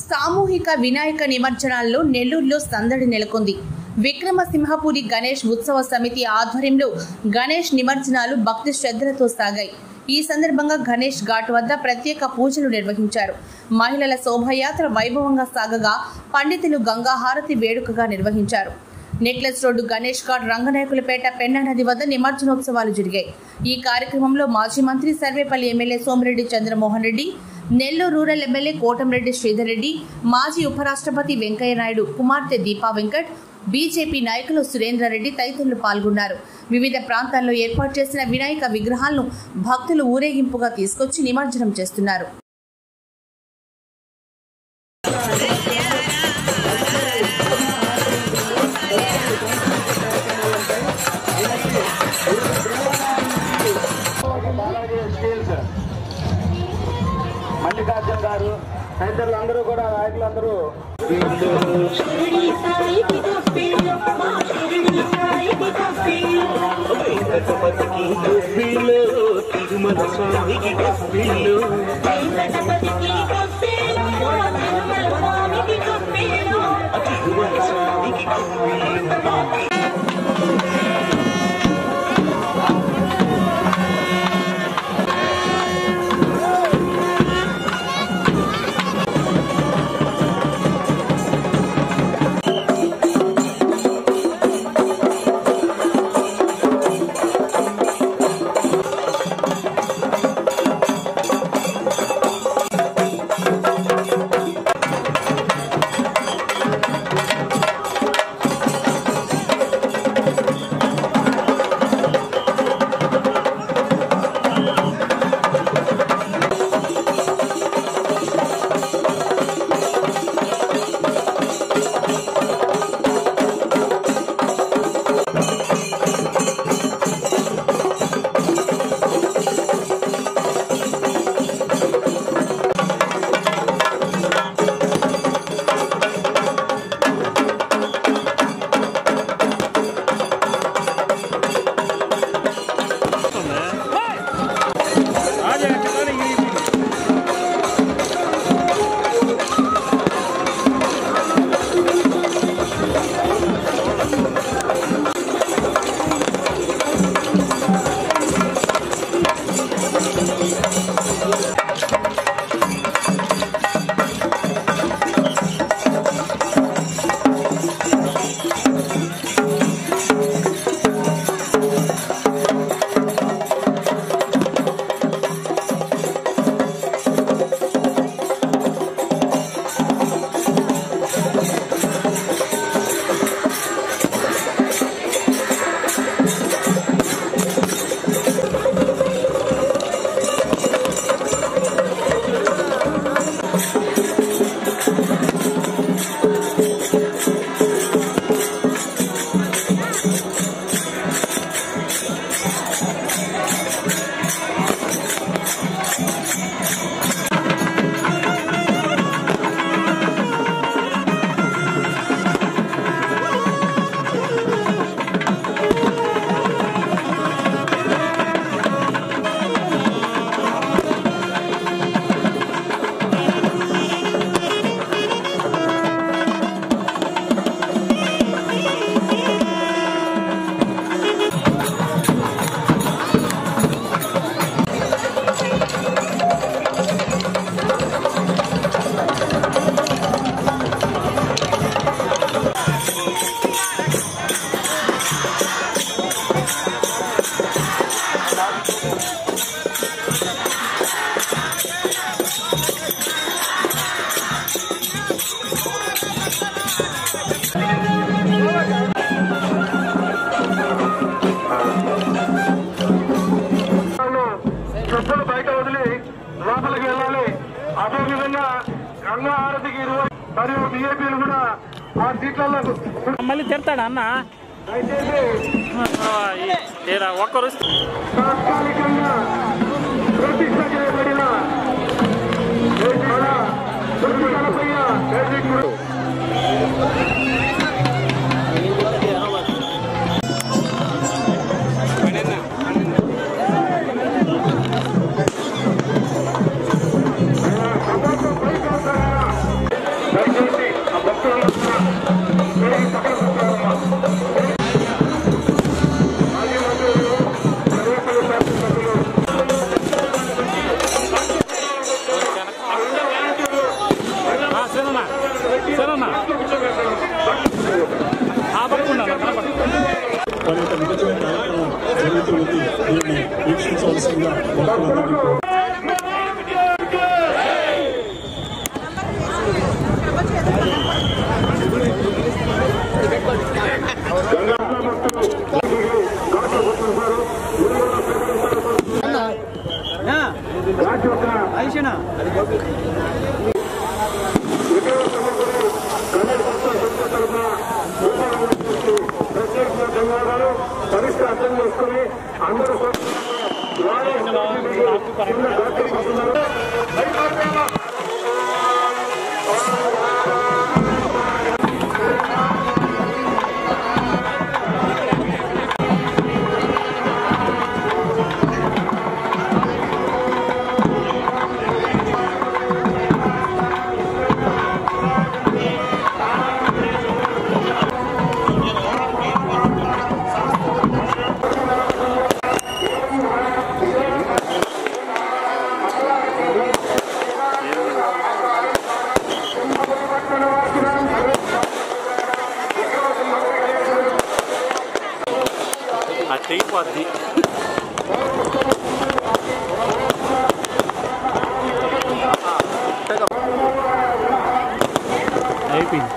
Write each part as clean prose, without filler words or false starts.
సామూహిక వినాయక నిమజ్జనాల్లో నెల్లూరులో సందడి నెలకొంది. విక్రమసింహపురి గణేష్ ఉత్సవ సమితి ఆధ్వర్యంలో గణేష్ నిమజ్జనాలు భక్తి శ్రద్ధలతో సాగాయి. ఈ సందర్భంగా గణేష్ ఘాట్ వద్ద ప్రత్యేక పూజలు నిర్వహించారు. మహిళల శోభాయాత్ర వైభవంగా సాగగా పండితులు గంగాహారతి వేడుకగా నిర్వహించారు. నెక్లెస్ రోడ్డు గణేష్ ఘాట్ రంగనాయకులపేట పెన్నా నది వద్ద నిమజ్జనోత్సవాలు జరిగాయి. ఈ కార్యక్రమంలో మాజీ మంత్రి Sarvepalli MLA Somireddy Chandramohan Reddy, Nellore rural MLA Kotamreddy Sridhar Reddy, మాజీ ఉపరాష్ట్రపతి వెంకయ్య నాయుడు కుమార్తె దీపా వెంకట్, బీజేపీ నాయకులు సురేంద్రరెడ్డి తదితరులు పాల్గొన్నారు. వివిధ ప్రాంతాల్లో ఏర్పాటు చేసిన వినాయక విగ్రహాలను భక్తులు ఊరేగింపుగా తీసుకొచ్చి నిమజ్జనం చేస్తున్నారు. మల్లికార్జున గారు తదితరులు అందరూ కూడా నాయకులందరూ చెప్పులు బయట వదిలి లోపలికి వెళ్ళాలి. అదేవిధంగా గంగా హారతికి మరియు బీఏపీలు కూడా ఆ సీట్లలో మళ్ళీ తిడతాడా అన్న దయచేసి ఒక్కరు తాత్కాలికంగా ప్రతిష్ట చేయబడిన వీక్షించవలసిందిగా కోరుతున్నాను. పరిస్థితి అర్థం చేసుకుని అందరూ అయిపోద్ది. అయిపోయింది.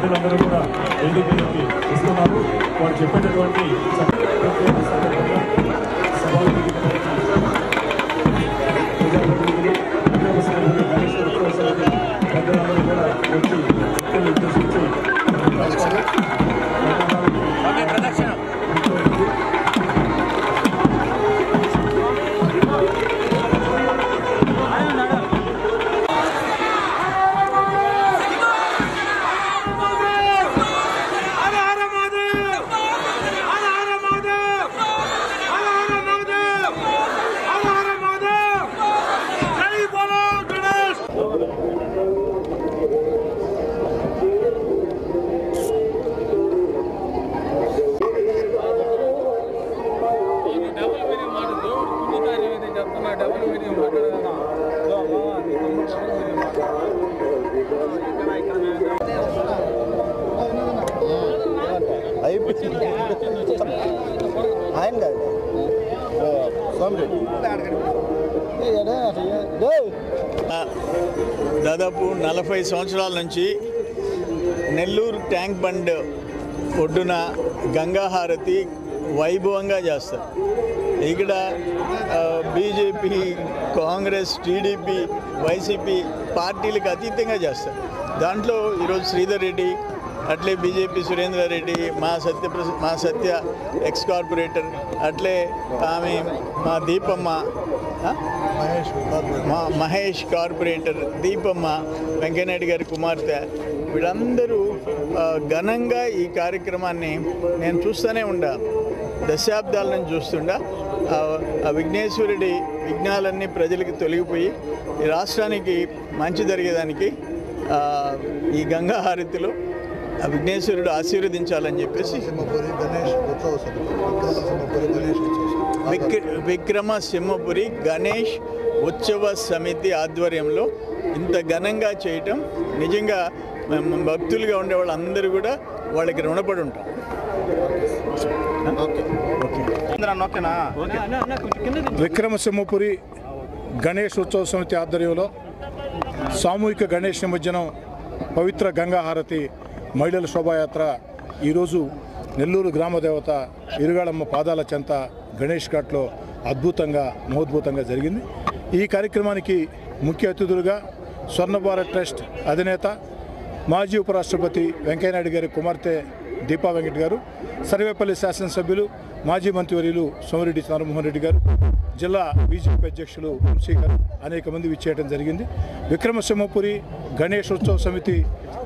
ప్రజలందరూ కూడా ఎన్నికలకి ఇస్తున్నారు. వారు చెప్పేటటువంటి ప్రజలందరూ కూడా వచ్చి ఉద్దేశించి దాదాపు 40 సంవత్సరాల నుంచి నెల్లూరు ట్యాంక్ బండ్ ఒడ్డున గంగాహారతి వైభవంగా చేస్తారు. ఇక్కడ బీజేపీ, కాంగ్రెస్, టీడీపీ, వైసీపీ పార్టీలకు అతీతంగా చేస్తారు. దాంట్లో ఈరోజు శ్రీధర్ రెడ్డి, అట్లే బీజేపీ సురేంద్ర రెడ్డి, మా సత్య ఎక్స్ కార్పొరేటర్, అట్లే ఆమె మా దీపమ్మ, మహేష్ కార్పొరేటర్ దీపమ్మ, వెంకయ్యనాయుడు గారి కుమార్తె, వీళ్ళందరూ ఘనంగా ఈ కార్యక్రమాన్ని నేను చూస్తూనే ఉండా, దశాబ్దాల నుంచి చూస్తుండా. ఆ విఘ్నేశ్వరుడి విఘ్నాలన్నీ ప్రజలకు తొలగిపోయి ఈ రాష్ట్రానికి మంచి జరిగేదానికి ఈ గంగా హారతిలో ఆ విఘ్నేశ్వరుడు ఆశీర్వదించాలని చెప్పేసి విక్రమసింహపురి గణేష్ ఉత్సవ సమితి ఆధ్వర్యంలో ఇంత ఘనంగా చేయటం నిజంగా భక్తులుగా ఉండే వాళ్ళందరూ కూడా వాళ్ళకి రుణపడి ఉంటాం. విక్రమసింహపురి గణేష్ ఉత్సవ సమితి ఆధ్వర్యంలో సామూహిక గణేష్ నిమజ్జనం, పవిత్ర గంగాహారతి, మహిళల శోభాయాత్ర ఈరోజు నెల్లూరు గ్రామదేవత ఇరుగాళమ్మ పాదాల చెంత గణేష్ ఘాట్లో అద్భుతంగా మహోద్భుతంగా జరిగింది. ఈ కార్యక్రమానికి ముఖ్య అతిథులుగా స్వర్ణ భారత్ ట్రస్ట్ అధినేత మాజీ ఉపరాష్ట్రపతి వెంకయ్యనాయుడు గారి కుమార్తె దీపా వెంకట్ గారు, సర్వేపల్లి శాసనసభ్యులు మాజీ మంత్రివర్యులు సోమిరెడ్డి చంద్రమోహన్ రెడ్డి గారు, జిల్లా బీజేపీ అధ్యక్షులు వంశీ గారు అనేక మంది విచ్చేయడం జరిగింది. విక్రమసింహపురి గణేష్ ఉత్సవ సమితి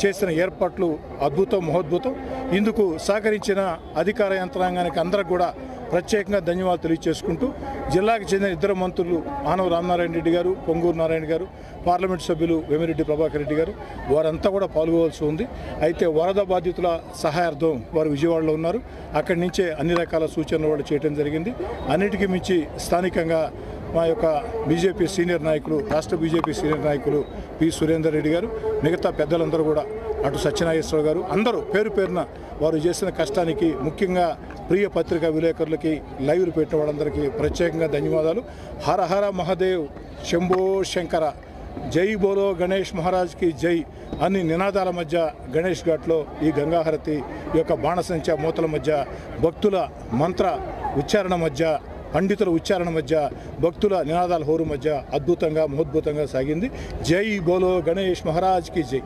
చేసిన ఏర్పాట్లు అద్భుతం మహోద్భుతం. ఇందుకు సహకరించిన అధికార యంత్రాంగానికి అందరికి కూడా ప్రత్యేకంగా ధన్యవాదాలు తెలియజేసుకుంటూ జిల్లాకు చెందిన ఇద్దరు మంత్రులు ఆనవ రామనారాయణ రెడ్డి గారు, పొంగూరు నారాయణ గారు, పార్లమెంట్ సభ్యులు వేమిరెడ్డి ప్రభాకర్ రెడ్డి గారు వారంతా కూడా పాల్గొవలసి ఉంది. అయితే వరద బాధితుల సహాయార్థం వారు విజయవాడలో ఉన్నారు. అక్కడి నుంచే అన్ని రకాల సూచనలు వాళ్ళు చేయడం జరిగింది. అన్నిటికీ మించి స్థానికంగా మా యొక్క బీజేపీ సీనియర్ నాయకులు, రాష్ట్ర బీజేపీ సీనియర్ నాయకులు పి సురేందర్ రెడ్డి గారు, మిగతా పెద్దలందరూ కూడా, అటు సత్యనాగేశ్వరరావు గారు, అందరూ పేరు పేరున వారు చేసిన కష్టానికి, ముఖ్యంగా ప్రియ పత్రికా విలేకరులకి, లైవ్లు పెట్టిన వాళ్ళందరికీ ప్రత్యేకంగా ధన్యవాదాలు. హర హర మహాదేవ్, శంభో శంకర, జై బోలో గణేష్ మహారాజ్కి జై అన్ని నినాదాల మధ్య గణేష్ ఘాట్లో ఈ గంగాహారతి ఈ యొక్క బాణసంచ మూతల మధ్య, భక్తుల మంత్ర ఉచ్చారణ మధ్య, పండితుల ఉచ్చారణ మధ్య, భక్తుల నినాదాల హోరు మధ్య అద్భుతంగా మహోద్భుతంగా సాగింది. జై బోలో గణేష్ మహారాజ్కి జై.